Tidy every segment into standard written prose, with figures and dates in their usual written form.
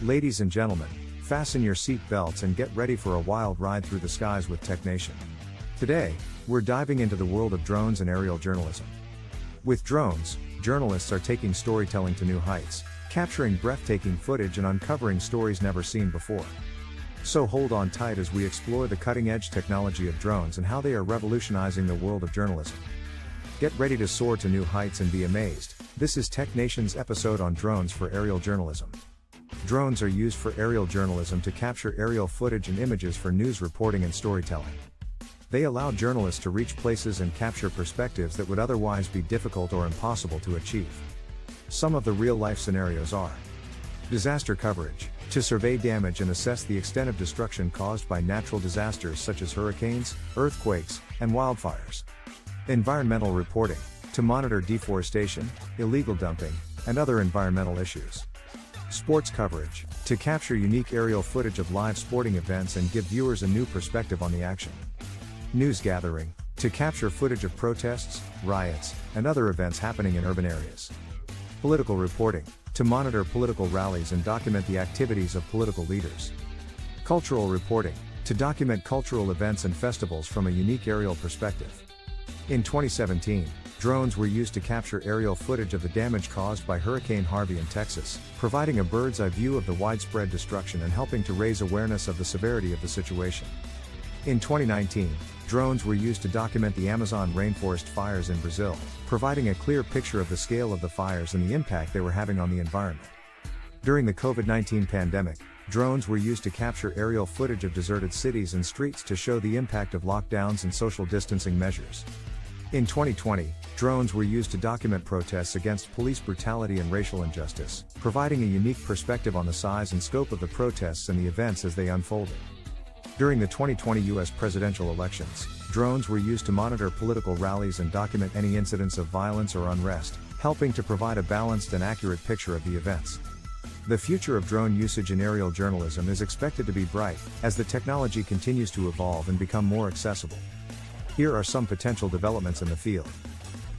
Ladies and gentlemen, fasten your seat belts and get ready for a wild ride through the skies with TechNation. Today, we're diving into the world of drones and aerial journalism. With drones, journalists are taking storytelling to new heights, capturing breathtaking footage and uncovering stories never seen before. So hold on tight as we explore the cutting-edge technology of drones and how they are revolutionizing the world of journalism. Get ready to soar to new heights and be amazed. This is TechNation's episode on drones for aerial journalism. Drones are used for aerial journalism to capture aerial footage and images for news reporting and storytelling. They allow journalists to reach places and capture perspectives that would otherwise be difficult or impossible to achieve. Some of the real-life scenarios are: disaster coverage, to survey damage and assess the extent of destruction caused by natural disasters such as hurricanes, earthquakes, and wildfires. Environmental reporting, to monitor deforestation, illegal dumping, and other environmental issues. Sports coverage, to capture unique aerial footage of live sporting events and give viewers a new perspective on the action. News gathering, to capture footage of protests, riots, and other events happening in urban areas. Political reporting, to monitor political rallies and document the activities of political leaders. Cultural reporting, to document cultural events and festivals from a unique aerial perspective. In 2017, drones were used to capture aerial footage of the damage caused by Hurricane Harvey in Texas, providing a bird's-eye view of the widespread destruction and helping to raise awareness of the severity of the situation. In 2019, drones were used to document the Amazon rainforest fires in Brazil, providing a clear picture of the scale of the fires and the impact they were having on the environment. During the COVID-19 pandemic, drones were used to capture aerial footage of deserted cities and streets to show the impact of lockdowns and social distancing measures. In 2020, drones were used to document protests against police brutality and racial injustice, providing a unique perspective on the size and scope of the protests and the events as they unfolded. During the 2020 U.S. presidential elections, drones were used to monitor political rallies and document any incidents of violence or unrest, helping to provide a balanced and accurate picture of the events. The future of drone usage in aerial journalism is expected to be bright, as the technology continues to evolve and become more accessible. Here are some potential developments in the field.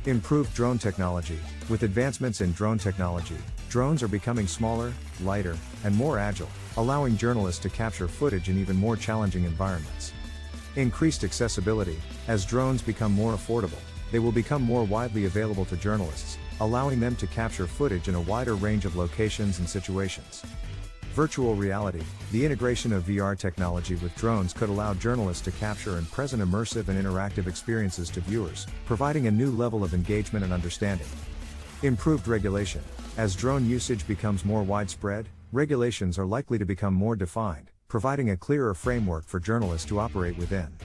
Improved drone technology. With advancements in drone technology, drones are becoming smaller, lighter, and more agile, allowing journalists to capture footage in even more challenging environments. Increased accessibility. As drones become more affordable, they will become more widely available to journalists, allowing them to capture footage in a wider range of locations and situations. Virtual reality. The integration of VR technology with drones could allow journalists to capture and present immersive and interactive experiences to viewers, providing a new level of engagement and understanding. Improved regulation. As drone usage becomes more widespread, regulations are likely to become more defined, providing a clearer framework for journalists to operate within.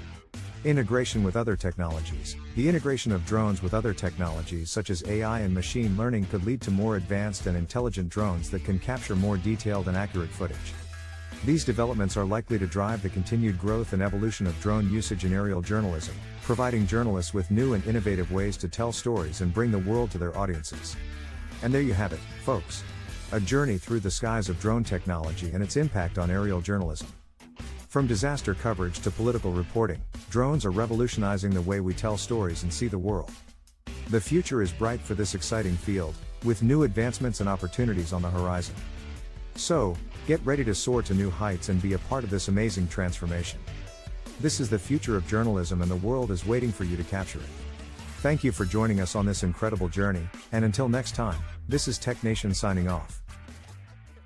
Integration with other technologies. The integration of drones with other technologies such as AI and machine learning could lead to more advanced and intelligent drones that can capture more detailed and accurate footage. These developments are likely to drive the continued growth and evolution of drone usage in aerial journalism, providing journalists with new and innovative ways to tell stories and bring the world to their audiences. And there you have it, folks. A journey through the skies of drone technology and its impact on aerial journalism. From disaster coverage to political reporting, drones are revolutionizing the way we tell stories and see the world. The future is bright for this exciting field, with new advancements and opportunities on the horizon. So, get ready to soar to new heights and be a part of this amazing transformation. This is the future of journalism and the world is waiting for you to capture it. Thank you for joining us on this incredible journey, and until next time, this is TechNation signing off.